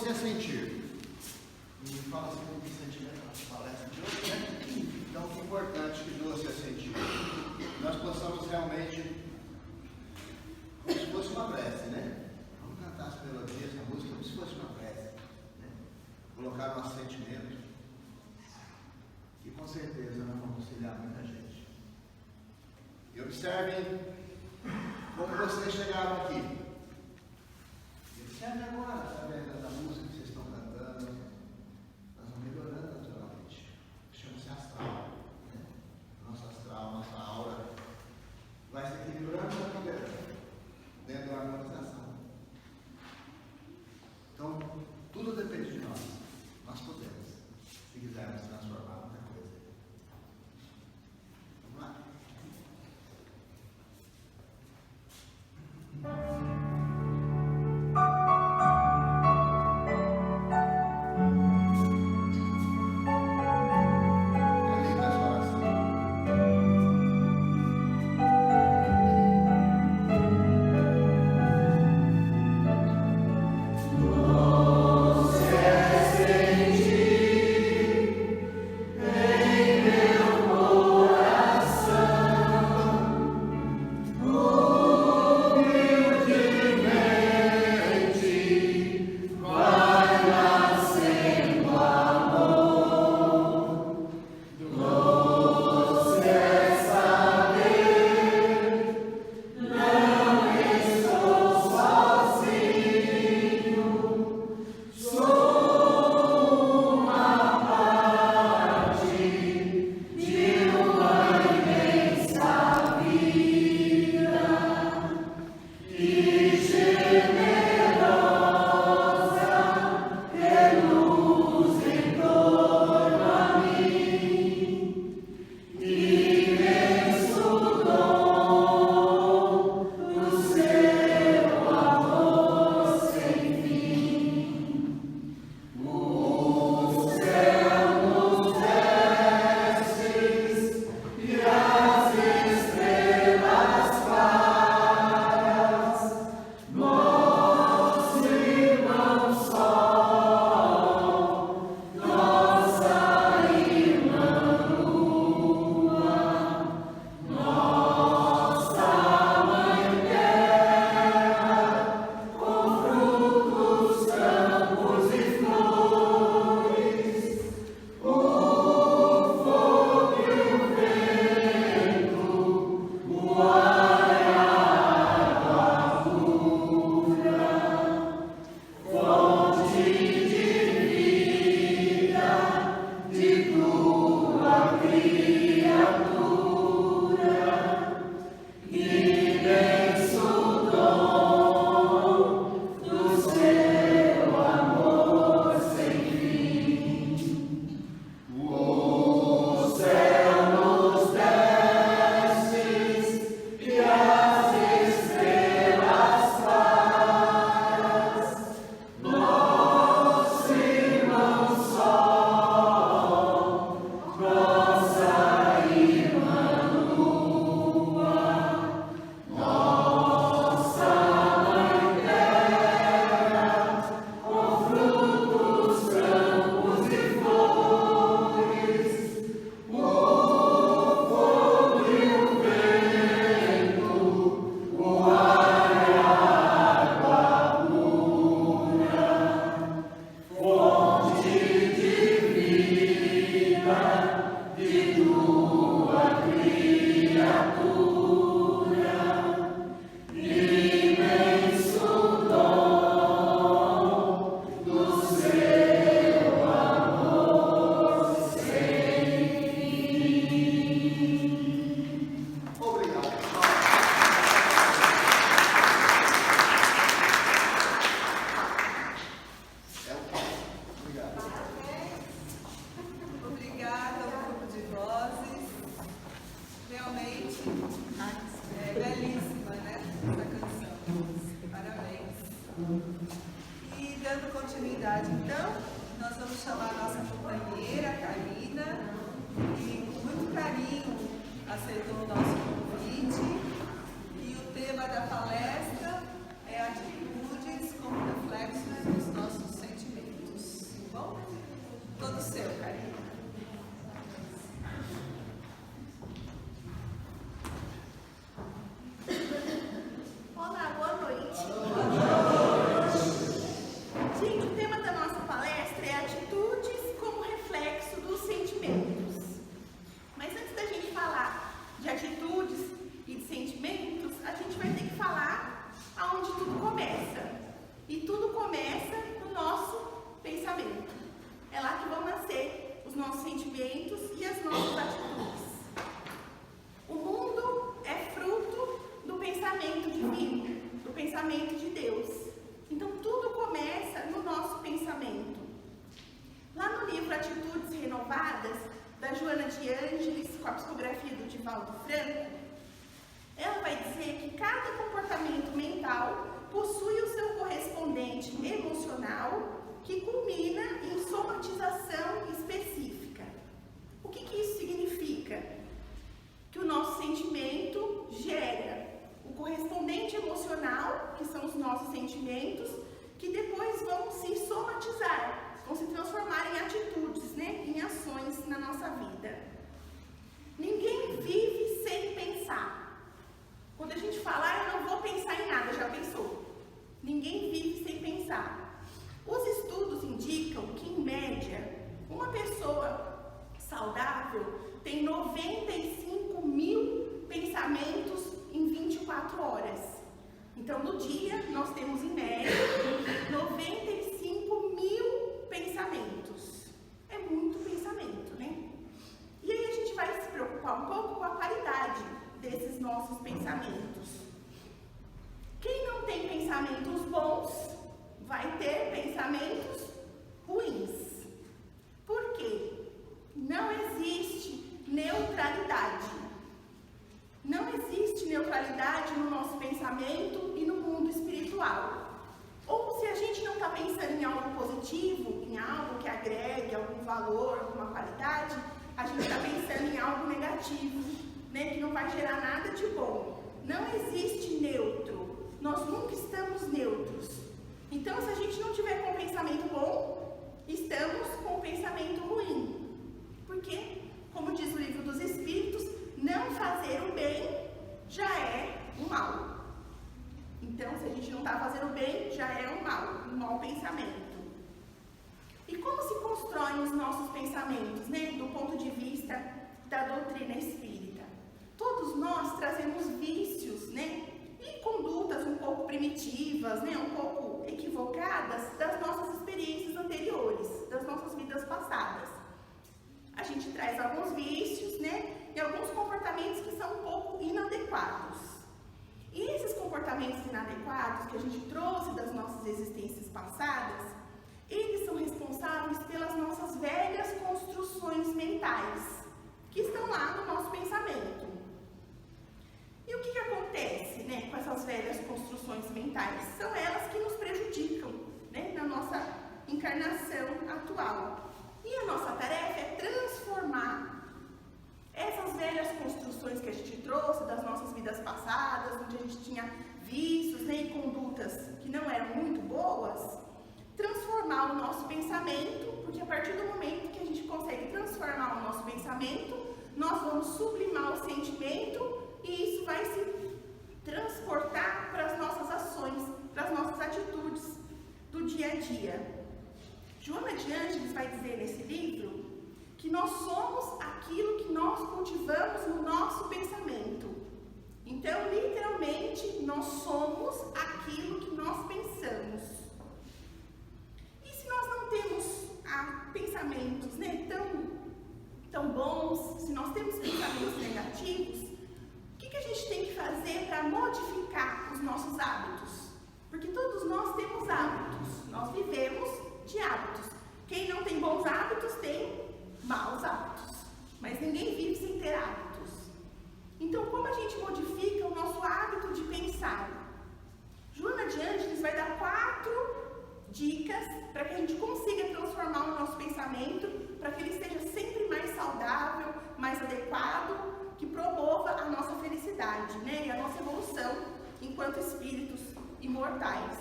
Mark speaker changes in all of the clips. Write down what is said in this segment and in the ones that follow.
Speaker 1: você sentir. E fala assim, o que sentimento na palestra de hoje, né? Então, o que é importante que você sentir? Nós possamos realmente, como se fosse uma prece, né? Vamos cantar as melodias da música como se fosse uma prece, né? Colocar nosso sentimento. E com certeza nós vamos auxiliar muita gente. E observem como vocês chegaram aqui. Observe agora, através da música que vocês estão cantando, nós vamos melhorando naturalmente. Chama-se astral. Né? Nosso astral, nossa aura vai se equilibrando e melhorando dentro da harmonização. Então, tudo depende de nós. Nós podemos, se quisermos transformar muita coisa. Vamos lá?
Speaker 2: E dando continuidade, então, nós vamos chamar a nossa companheira, Karina, que com muito carinho aceitou o nosso convite. E o tema da palestra é atitudes como reflexos dos nossos sentimentos. noite. Gente, o tema da nossa palestra é atitudes como reflexo dos sentimentos. Mas antes da gente falar de atitudes e de sentimentos, a gente vai ter que falar aonde tudo começa. E tudo começa no nosso pensamento. É lá que vão nascer os nossos sentimentos e as nossas atitudes. O mundo é fruto do pensamento divino, do pensamento de Deus. Então tudo começa no nosso pensamento. Lá no livro Atitudes Renovadas, da Joana de Ângeles, com a psicografia do Divaldo Franco, ela vai dizer que cada comportamento mental possui o seu correspondente emocional que culmina em somatização específica. O que isso significa? Que o nosso sentimento gera o correspondente emocional, que são os nossos sentimentos, que depois vão se somatizar, vão se transformar em atitudes, em ações na nossa vida. Ninguém vive sem pensar. Quando a gente fala, eu não vou pensar em nada, já pensou? Ninguém vive sem pensar. Os estudos indicam que, em média, uma pessoa saudável tem 95 mil pensamentos em 24 horas. Então, no dia, nós temos, em média, 95 mil pensamentos. É muito pensamento, né? E aí a gente vai se preocupar um pouco com a qualidade desses nossos pensamentos. Quem não tem pensamentos bons vai ter pensamentos ruins. Por quê? Não existe neutralidade. Não existe neutralidade no nosso pensamento e no mundo espiritual. Ou se a gente não está pensando em algo positivo, em algo que agregue algum valor, alguma qualidade, a gente está pensando em algo negativo, que não vai gerar nada de bom. Não existe neutro. Nós nunca estamos neutros. Então, se a gente não tiver com um pensamento bom, estamos com um pensamento ruim. Porque, como diz o Livro dos Espíritos, não fazer o bem já é um mal. Então, se a gente não está fazendo o bem, já é um mau pensamento. E como se constroem os nossos pensamentos, do ponto de vista da doutrina espírita? Todos nós trazemos vícios, e condutas um pouco primitivas, um pouco equivocadas das nossas experiências anteriores, das nossas vidas passadas. A gente traz alguns vícios, e alguns comportamentos que são um pouco inadequados. E esses comportamentos inadequados que a gente trouxe das nossas existências passadas, eles são responsáveis pelas nossas velhas construções mentais, que estão lá no nosso pensamento. E o que acontece, com essas velhas construções mentais? São elas que nos prejudicam, na nossa encarnação atual. E a nossa tarefa é transformar essas velhas construções que a gente trouxe das nossas vidas passadas, onde a gente tinha vícios, e condutas que não eram muito boas, transformar o nosso pensamento, porque a partir do momento que a gente consegue transformar o nosso pensamento, nós vamos sublimar o sentimento e isso vai se transportar para as nossas ações, para as nossas atitudes do dia a dia. Joana de Ângeles vai dizer nesse livro que nós somos aquilo que nós cultivamos no nosso pensamento. Então, literalmente, nós somos aquilo que nós pensamos. E se nós não temos pensamentos tão bons, se nós temos pensamentos negativos, o que a gente tem que fazer para modificar os nossos hábitos? Porque todos nós temos hábitos, nós vivemos de hábitos. Quem não tem bons hábitos tem maus hábitos, mas ninguém vive sem ter hábitos. Então, como a gente modifica o nosso hábito de pensar? Joana de Ângeles vai dar 4 dicas para que a gente consiga transformar o nosso pensamento, para que ele seja sempre mais saudável, mais adequado, que promova a nossa felicidade, e a nossa evolução enquanto espíritos imortais.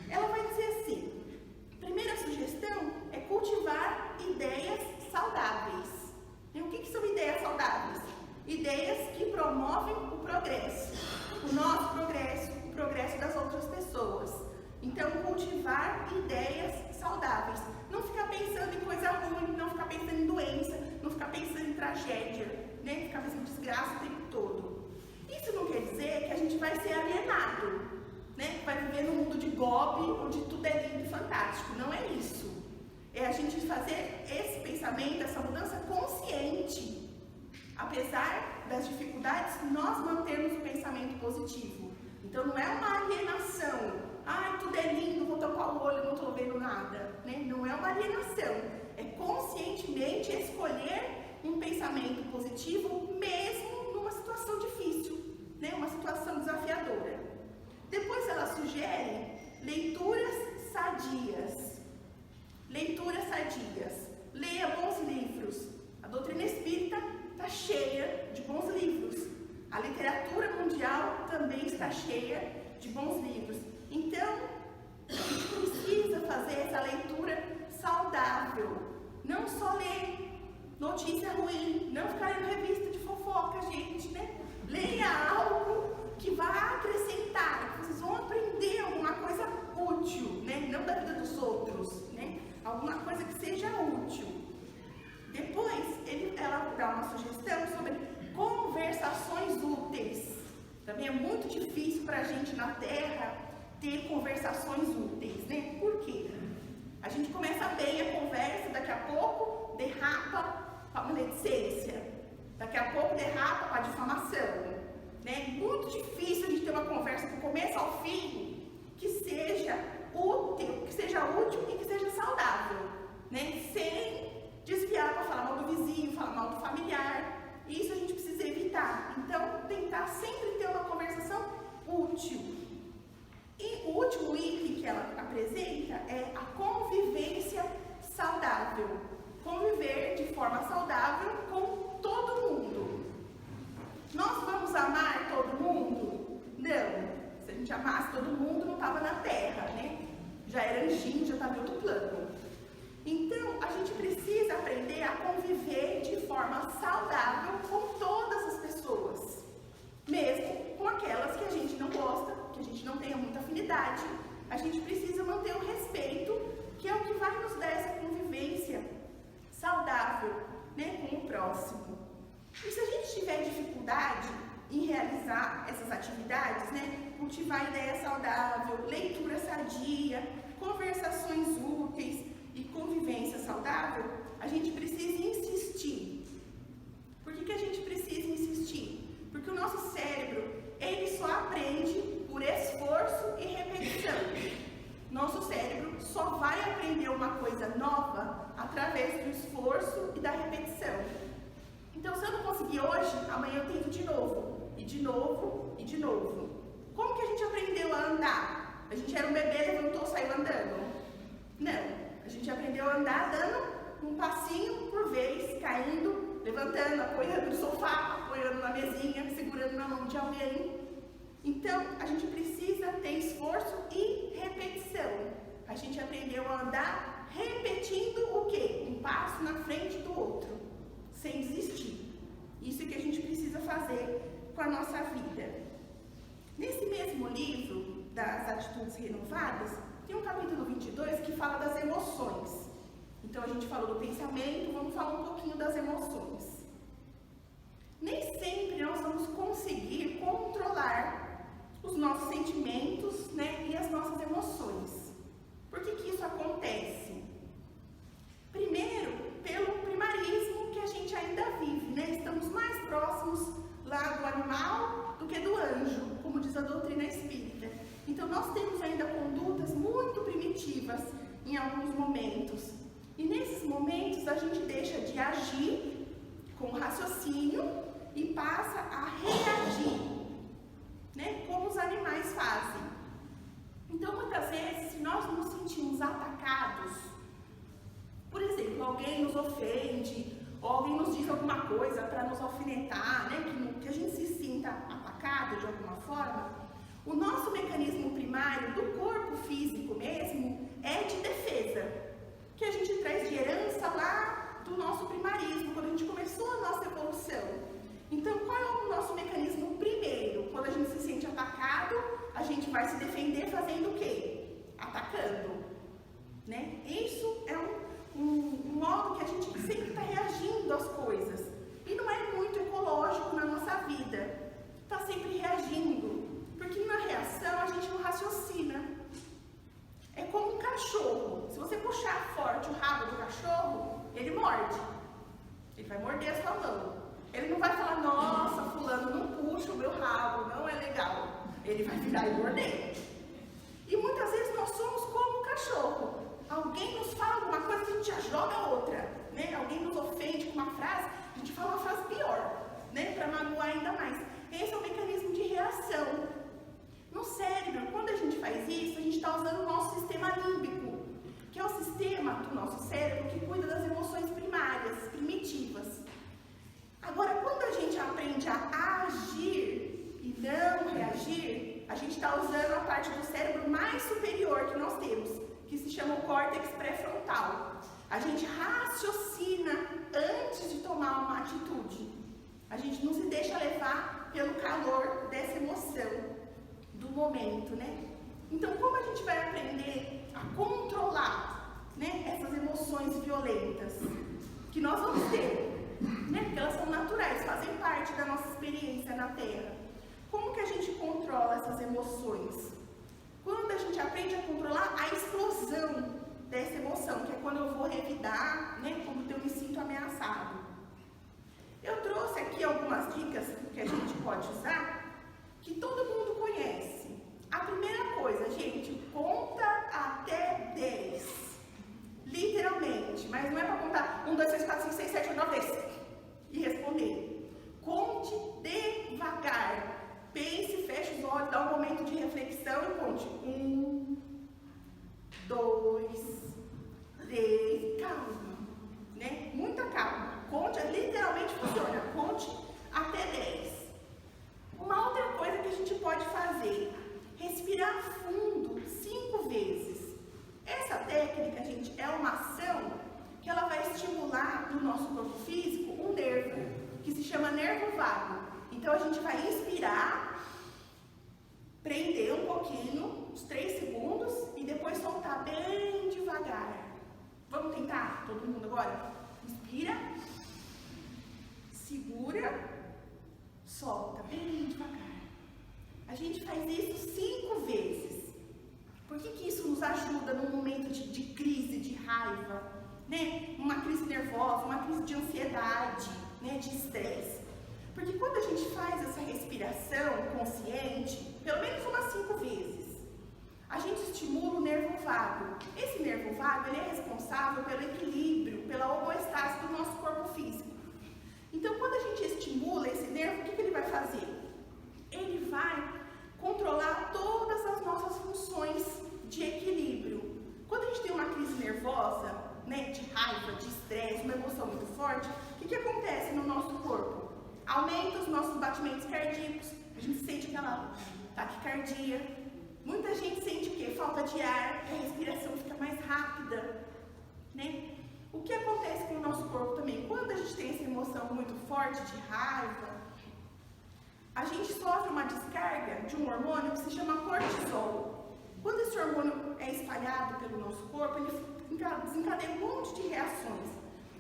Speaker 2: Ela vai dizer assim: primeira sugestão é cultivar ideias saudáveis. E o que são ideias saudáveis? Ideias que promovem o progresso, o nosso progresso, o progresso das outras pessoas.
Speaker 3: cultivar ideias saudáveis. Não ficar pensando em coisa ruim, não ficar pensando em doença, não ficar pensando em tragédia, né? Ficar pensando em desgraça o tempo todo. Isso não quer dizer que a gente vai ser alienado, né? Vai viver num mundo de Bob, onde tudo é lindo e fantástico. Não é isso. É a gente fazer esse pensamento, essa mudança consciente. Apesar das dificuldades, nós mantermos o pensamento positivo. Então não é uma alienação. Ai, tudo é lindo, vou tampar o olho, não estou vendo nada. Né? Não é uma alienação. É conscientemente escolher um pensamento positivo mesmo numa situação difícil, né? Uma situação desafiadora. Depois ela sugere leituras sadias. Leituras sadias. Leia bons livros. A doutrina espírita está cheia de bons livros. A literatura mundial também está cheia de bons livros. Então, a gente precisa fazer essa leitura saudável. Não só ler notícia ruim, não ficar lendo revista de fofoca, gente, né? Leia algo que vá acrescentar, que vocês vão aprender alguma coisa útil, né? Não da vida dos outros, né? Alguma coisa que seja útil. Depois, ela dá uma sugestão sobre conversações úteis. Também é muito difícil para a gente na Terra ter conversações úteis, né? Por quê? A gente começa bem a conversa, daqui a pouco derrapa para a maledicência, daqui a pouco derrapa para a difamação, né? Muito difícil a gente ter uma conversa do começo ao fim que seja útil, e que seja saudável, né? Sem desviar para falar mal do vizinho, falar mal do familiar. Isso a gente precisa evitar. Então, tentar sempre ter uma conversação útil. E o último item que ela apresenta é a convivência saudável. Conviver de forma saudável com todo mundo. Nós vamos amar todo mundo? Não. Se a gente amasse todo mundo, não estava na Terra, né? Já era anjinho, já estava em outro plano. Então, a gente precisa aprender a conviver de forma saudável com todas as pessoas. Mesmo com aquelas que a gente não gosta, que a gente não tenha muita afinidade. A gente precisa manter o respeito, que é o que vai nos dar essa convivência saudável, né, com o próximo. E se a gente tiver dificuldade em realizar essas atividades, né, cultivar ideia saudável, leitura sadia, conversações úteis e convivência saudável, a gente precisa insistir. Por que a gente precisa insistir? Porque o nosso cérebro, ele só aprende por esforço e repetição. Nosso cérebro só vai aprender uma coisa nova através do esforço e da repetição. Então, se eu não conseguir hoje, amanhã eu tento de novo, e de novo, e de novo. Como que a gente aprendeu a andar? A gente era um bebê, levantou, saiu andando? Não. A gente aprendeu a andar dando um passinho por vez, caindo, levantando, apoiando no sofá, apoiando na mesinha, segurando na mão de alguém. Então, a gente precisa ter esforço e repetição. A gente aprendeu a andar repetindo o quê? Um passo na frente do outro, sem desistir. Isso é que a gente precisa fazer com a nossa vida. Nesse mesmo livro, das Atitudes Renovadas, tem um capítulo 22 que fala das emoções. Então, a gente falou do pensamento, vamos falar um pouquinho das emoções. Nem sempre nós vamos conseguir controlar os nossos sentimentos, né, e as nossas emoções. Por que isso acontece? Primeiro, pelo primarismo que a gente ainda vive, né? Estamos mais próximos lá do animal do que do anjo, como diz a doutrina espírita. Então, nós temos ainda condutas muito primitivas em alguns momentos. E nesses momentos, a gente deixa de agir com raciocínio e passa a reagir, né, como os animais fazem. Então, muitas vezes, se nós nos sentimos atacados, por exemplo, alguém nos ofende, ou alguém nos diz alguma coisa para nos alfinetar, né, que a gente se sinta atacado de alguma forma, o nosso mecanismo primário do corpo físico mesmo é de defesa, que a gente traz de herança lá do nosso primarismo, quando a gente começou a nossa evolução. Então, qual é o nosso mecanismo primeiro? Quando a gente se sente atacado, a gente vai se defender fazendo o quê? Atacar atacando, né? Isso é um modo que a gente sempre está reagindo às coisas. E não é muito ecológico na nossa vida. Está sempre reagindo. Porque na reação a gente não raciocina. É como um cachorro. Se você puxar forte o rabo do cachorro, ele morde. Ele vai morder a sua mão. Ele não vai falar, nossa, fulano, não puxa o meu rabo, não é legal. Ele vai virar e morder. E muitas vezes nós somos como um cachorro. Alguém nos fala alguma coisa, a gente já joga outra, né? Alguém nos ofende com uma frase, a gente fala uma frase pior, né? Para magoar ainda mais. Esse é o mecanismo de reação. No cérebro, quando a gente faz isso, a gente está usando o nosso sistema límbico, que é o sistema do nosso cérebro que cuida das emoções primárias, primitivas. Agora, quando a gente aprende a agir e não reagir, a gente está usando a parte do cérebro mais superior que nós temos, que se chama o córtex pré-frontal. A gente raciocina antes de tomar uma atitude. A gente não se deixa levar pelo calor dessa emoção do momento, né? Então, como a gente vai aprender a controlar, né, essas emoções violentas que nós vamos ter, né? Porque elas são naturais, fazem parte da nossa experiência na Terra. Como que a gente controla essas emoções? Quando a gente aprende a controlar a explosão dessa emoção, que é quando eu vou revidar, né, quando eu me sinto ameaçado. Eu trouxe aqui algumas dicas que a gente pode usar, que todo mundo conhece. A primeira coisa, gente, conta até 10. Literalmente, mas não é para contar 1, 2, 3, 4, 5, 6, 7, 8, 9, 10 e responder. Conte devagar. Pense, feche os olhos, dá um momento de reflexão e conte. 1, 2, 3, calma, né? Muita calma. Conte, literalmente funciona. Conte até 10. Uma outra coisa que a gente pode fazer, respirar fundo 5 vezes. Essa técnica, gente, é uma ação que ela vai estimular no nosso corpo físico um nervo, que se chama nervo vago. Então, a gente vai inspirar, prender um pouquinho, uns 3 segundos, e depois soltar bem devagar. Vamos tentar? Todo mundo agora? Inspira, segura, solta bem devagar. A gente faz isso 5 vezes. Por que isso nos ajuda num momento de crise, de raiva, né? Uma crise nervosa, uma crise de ansiedade, né? De estresse. Porque quando a gente faz essa respiração consciente, pelo menos umas 5 vezes, a gente estimula o nervo vago. Esse nervo vago, ele é responsável pelo equilíbrio, pela homeostase do nosso corpo físico. Então, quando a gente estimula esse nervo, o que ele vai fazer? Ele vai controlar todas as nossas funções de equilíbrio. Quando a gente tem uma crise nervosa, né, de raiva, de estresse, uma emoção muito forte, o que acontece no nosso corpo? Aumenta os nossos batimentos cardíacos, a gente sente aquela taquicardia. Muita gente sente o quê? Falta de ar, a respiração fica mais rápida, né? O que acontece com o nosso corpo também? Quando a gente tem essa emoção muito forte de raiva, a gente sofre uma descarga de um hormônio que se chama cortisol. Quando esse hormônio é espalhado pelo nosso corpo, ele desencadeia um monte de reações.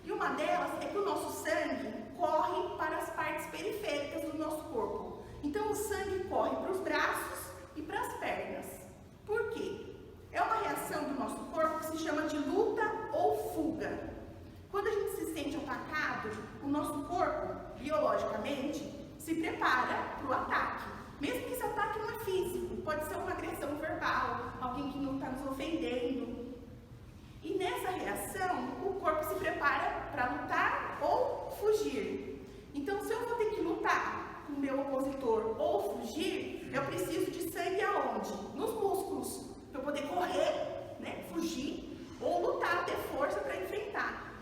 Speaker 3: E uma delas é que o nosso sangue corre para as partes periféricas do nosso corpo. Então, o sangue corre para os braços e para as pernas. Por quê? É uma reação do nosso corpo que se chama de luta ou fuga. Quando a gente se sente atacado, o nosso corpo, biologicamente, se prepara para o ataque. Mesmo que esse ataque não é físico, pode ser uma agressão verbal, alguém que não está nos ofendendo. E nessa reação, o corpo se prepara para lutar ou fugir. Então, se eu vou ter que lutar com o meu opositor ou fugir, eu preciso de sangue aonde? Nos músculos, para eu poder correr, né, fugir, ou lutar, ter força para enfrentar.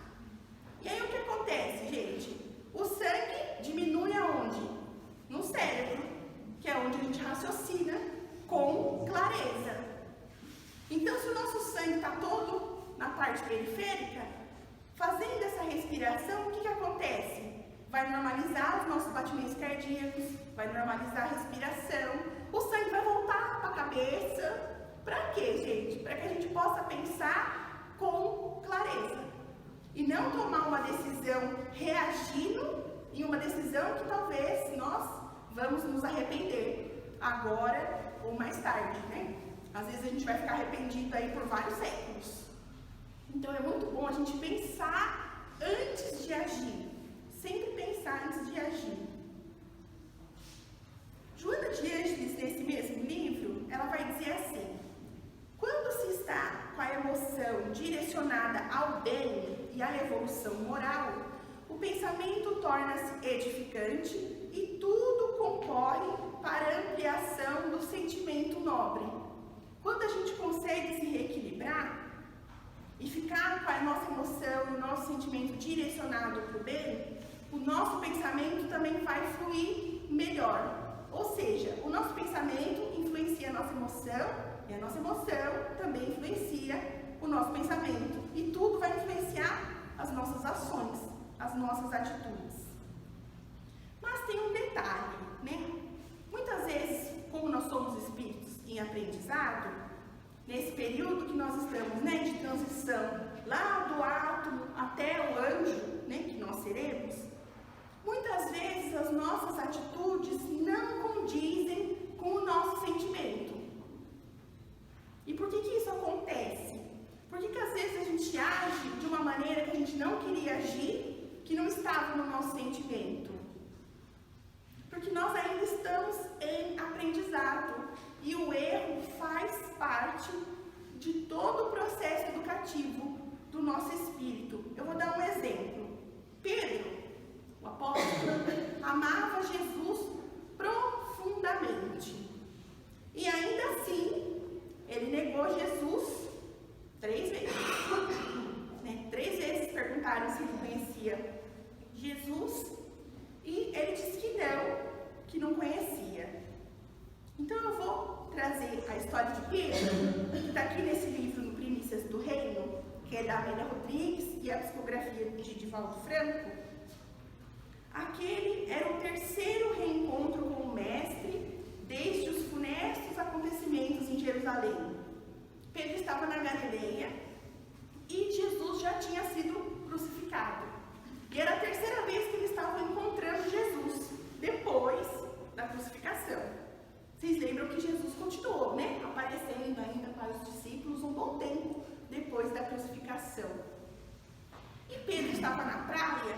Speaker 3: E aí o que acontece, gente? O sangue diminui aonde? No cérebro, que é onde a gente raciocina com clareza. Então, se o nosso sangue está todo na parte periférica, fazendo essa respiração, o que acontece? Vai normalizar os nossos batimentos cardíacos, vai normalizar a respiração, o sangue vai voltar para a cabeça. Para quê, gente? Para que a gente possa pensar com clareza e não tomar uma decisão reagindo em uma decisão que talvez nós vamos nos arrepender agora ou mais tarde, né? Às vezes a gente vai ficar arrependido aí por vários séculos. Então é muito bom a gente pensar antes de agir, sempre pensar antes de agir. Joana de Ângeles, nesse mesmo livro, ela vai dizer assim: quando se está com a emoção direcionada ao bem e à evolução moral, o pensamento torna-se edificante e tudo concorre para a ampliação do sentimento nobre. Quando a gente consegue se reequilibrar e ficar com a nossa emoção e o nosso sentimento direcionado para o bem, o nosso pensamento também vai fluir melhor. Ou seja, o nosso pensamento influencia a nossa emoção e a nossa emoção também influencia o nosso pensamento. E tudo vai influenciar as nossas ações, as nossas atitudes. Mas tem um detalhe, né? Muitas vezes, como nós somos espíritos em aprendizado, nesse período que nós estamos, né, de transição lá do átomo até o anjo, né, que nós seremos, muitas vezes as nossas atitudes não condizem com o nosso sentimento. E por que isso acontece? Por que às vezes a gente age de uma maneira que a gente não queria agir, que não estava no nosso sentimento? Porque nós ainda estamos em aprendizado e o erro faz parte de todo o processo educativo do nosso espírito. Eu vou dar um exemplo. Pedro, o apóstolo, amava Jesus profundamente. E ainda assim, ele negou Jesus 3 vezes. 3 vezes perguntaram se ele conhecia Jesus e ele disse que não conhecia. Então eu vou trazer a história de Pedro, que está aqui nesse livro, no Primícias do Reino, que é da Amélia Rodrigues e a psicografia de Divaldo Franco. Aquele era o 3º reencontro com o Mestre desde os funestos acontecimentos em Jerusalém. Pedro estava na Galileia e Jesus já tinha sido crucificado. E era a 3ª vez que eles estavam encontrando Jesus, depois da crucificação. Vocês lembram que Jesus continuou, né, aparecendo ainda para os discípulos um bom tempo depois da crucificação. E Pedro estava na praia,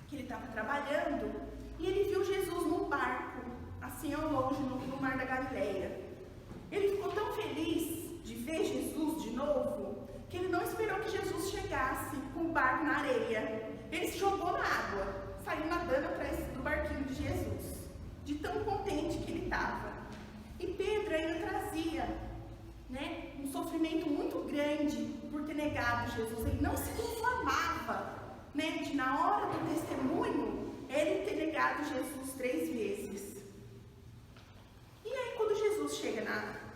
Speaker 3: que ele estava trabalhando, e ele viu Jesus num barco, assim ao longe, no mar da Galileia. Ele ficou tão feliz de ver Jesus de novo, que ele não esperou que Jesus chegasse com o barco na areia. Ele se jogou na água, saiu nadando atrás do barquinho de Jesus, de tão contente que ele estava. E Pedro ainda trazia, né, um sofrimento muito grande por ter negado Jesus. Ele não se conformava, né, de na hora do testemunho, ele ter negado Jesus 3 vezes. E aí quando Jesus chega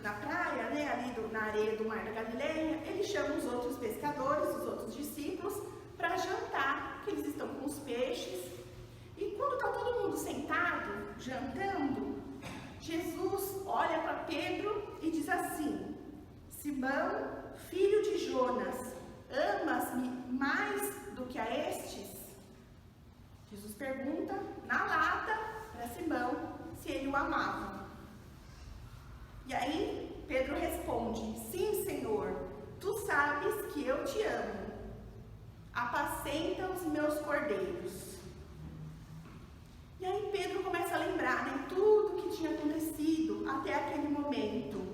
Speaker 3: na praia, né, ali na areia do mar da Galileia, ele chama os outros pescadores, os outros discípulos, para jantar, que eles estão com os peixes. E quando está todo mundo sentado, jantando, Jesus olha para Pedro e diz assim: Simão, filho de Jonas, amas-me mais do que a estes? Jesus pergunta na lata para Simão se ele o amava. E aí Pedro responde: sim, Senhor, tu sabes que eu te amo. Apacenta os meus cordeiros. E aí Pedro começa a lembrar, né, tudo que tinha acontecido até aquele momento.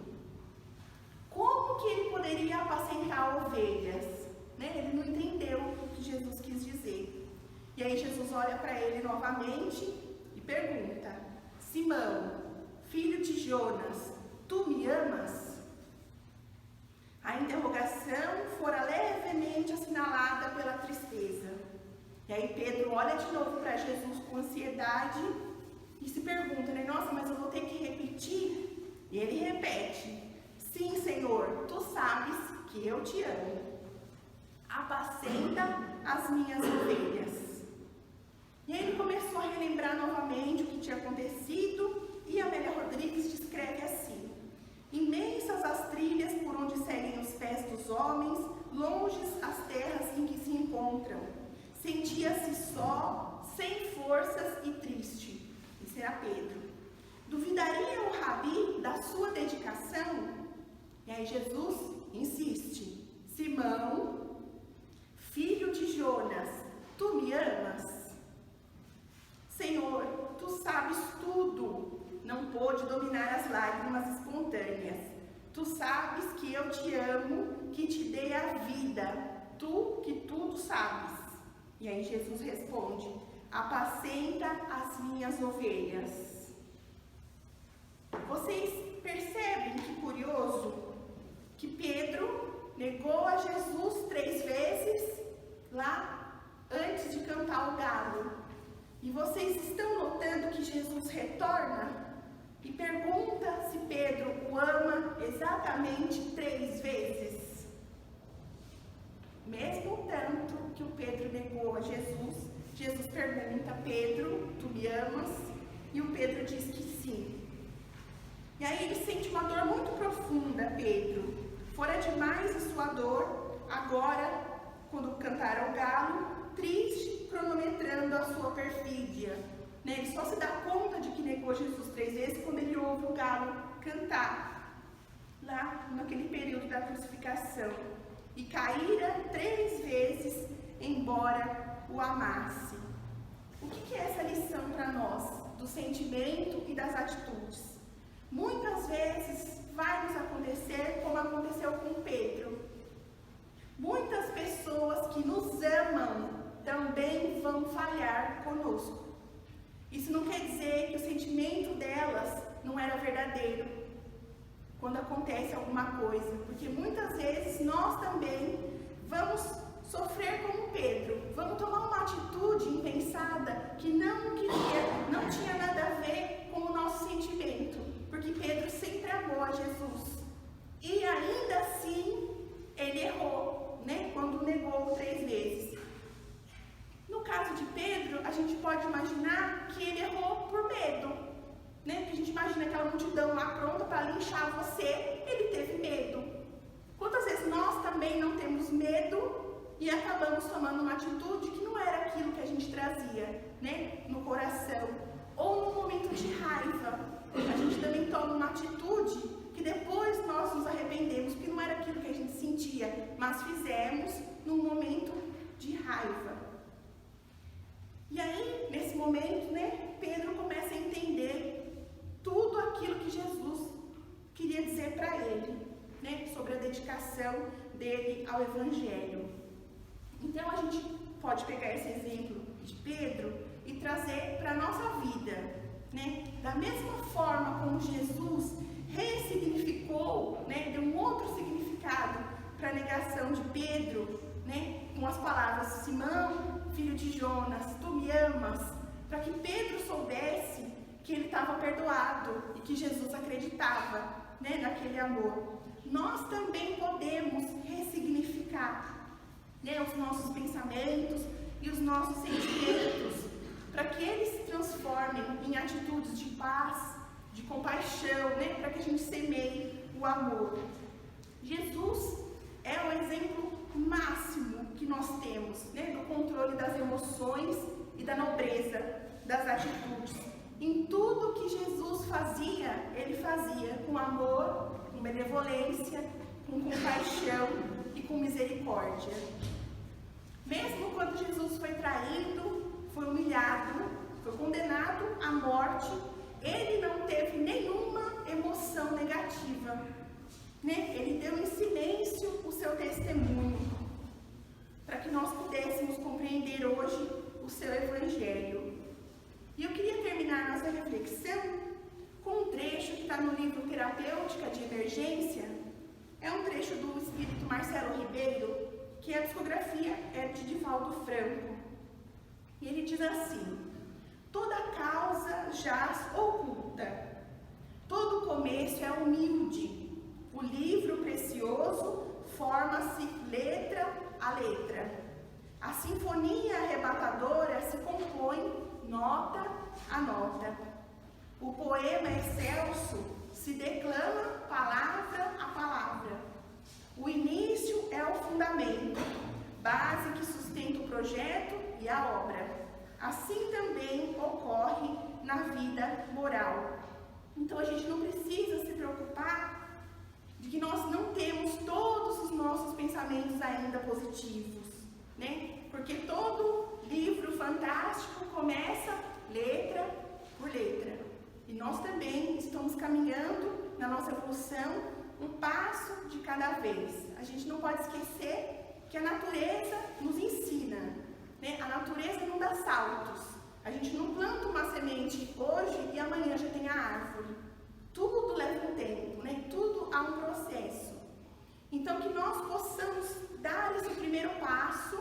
Speaker 3: Como que ele poderia apacentar ovelhas? Né? Ele não entendeu o que Jesus quis dizer. E aí Jesus olha para ele novamente e pergunta: Simão, filho de Jonas, tu me amas? A interrogação fora levemente assinalada pela tristeza. E aí Pedro olha de novo para Jesus com ansiedade e se pergunta, né? Nossa, mas eu vou ter que repetir? E ele repete: sim, Senhor, tu sabes que eu te amo. Apacenta as minhas ovelhas. E aí ele começou a relembrar novamente o que tinha acontecido e a Amélia Rodrigues descreve assim: imensas as trilhas por onde seguem os pés longes as terras em que se encontram. Sentia-se só, sem forças e triste. Esse era Pedro. Duvidaria o rabi da sua dedicação? E aí Jesus insiste. Simão, filho de Jonas, tu me amas? Senhor, tu sabes tudo. Não pôde dominar as lágrimas espontâneas. Tu sabes que eu te amo, que te dei a vida. Tu que tudo sabes. E aí Jesus responde: apacenta as minhas ovelhas. Vocês percebem que curioso? Que Pedro negou a Jesus 3 vezes lá antes de cantar o galo. E vocês estão notando que Jesus retorna e pergunta se Pedro o ama exatamente 3 vezes. Mesmo tanto que o Pedro negou a Jesus, Jesus pergunta: Pedro, tu me amas? E o Pedro diz que sim. E aí ele sente uma dor muito profunda, Pedro. Fora demais a sua dor, agora, quando cantaram o galo, triste, cronometrando a sua perfídia. Ele só se dá conta de que negou Jesus 3 vezes quando ele ouve o galo cantar, lá naquele período da crucificação. E caíra 3 vezes, embora o amasse. O que é essa lição para nós, do sentimento e das atitudes? Muitas vezes vai nos acontecer como aconteceu com Pedro. Muitas pessoas que nos amam também vão falhar conosco. Isso não quer dizer que o sentimento delas não era verdadeiro quando acontece alguma coisa, porque muitas vezes nós também vamos sofrer como Pedro, vamos tomar uma atitude impensada que não tinha nada a ver com o nosso sentimento, porque Pedro sempre amou a Jesus e ainda assim ele errou, quando negou 3 vezes. No caso de Pedro, a gente pode imaginar que ele errou por medo, Porque a gente imagina aquela multidão lá pronta para linchar você, ele teve medo. Quantas vezes nós também não temos medo e acabamos tomando uma atitude que não era aquilo que a gente trazia, no coração? Ou num momento de raiva, a gente também toma uma atitude que depois nós nos arrependemos, porque não era aquilo que a gente sentia, mas fizemos num momento de raiva. E aí, nesse momento, Pedro começa a entender tudo aquilo que Jesus queria dizer para ele, sobre a dedicação dele ao Evangelho. Então, a gente pode pegar esse exemplo de Pedro e trazer para a nossa vida, Da mesma forma como Jesus ressignificou, deu um outro significado para a negação de Pedro, com as palavras: Simão, filho de Jonas, tu me amas, para que Pedro soubesse que ele estava perdoado e que Jesus acreditava, naquele amor. Nós também podemos ressignificar, os nossos pensamentos e os nossos sentimentos, para que eles se transformem em atitudes de paz, de compaixão, para que a gente semeie o amor. Jesus é o exemplo máximo que nós temos, do controle das emoções e da nobreza das atitudes. Em tudo que Jesus fazia, ele fazia com amor, com benevolência, com compaixão e com misericórdia. Mesmo quando Jesus foi traído, foi humilhado, foi condenado à morte, ele não teve nenhuma emoção negativa. Ele deu em silêncio o seu testemunho, para que nós pudéssemos compreender hoje o seu Evangelho. E eu queria terminar nossa reflexão com um trecho que está no livro Terapêutica de Emergência. É um trecho do espírito Marcelo Ribeiro, que a psicografia é de Divaldo Franco. E ele diz assim: toda causa jaz oculta, todo começo é humilde, o livro precioso forma-se letra a letra, a sinfonia arrebatadora se compõe nota a nota, o poema excelso se declama palavra a palavra, o início é o fundamento, vida moral. Então a gente não precisa se preocupar de que nós não temos todos os nossos pensamentos ainda positivos, né? Porque todo livro fantástico começa letra por letra. E nós também estamos caminhando na nossa evolução um passo de cada vez. A gente não pode esquecer que a natureza nos ensina, né? A natureza não dá saltos. A gente não planta uma semente hoje e amanhã já tem a árvore. Tudo leva um tempo, né? Tudo há um processo. Então, que nós possamos dar esse primeiro passo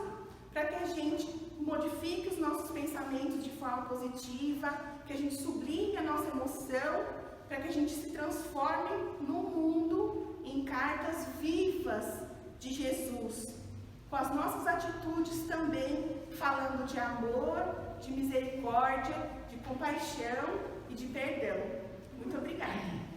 Speaker 3: para que a gente modifique os nossos pensamentos de forma positiva, que a gente sublime a nossa emoção, para que a gente se transforme no mundo em cartas vivas de Jesus, com as nossas atitudes também falando de amor, de misericórdia, de compaixão e de perdão. Muito obrigada.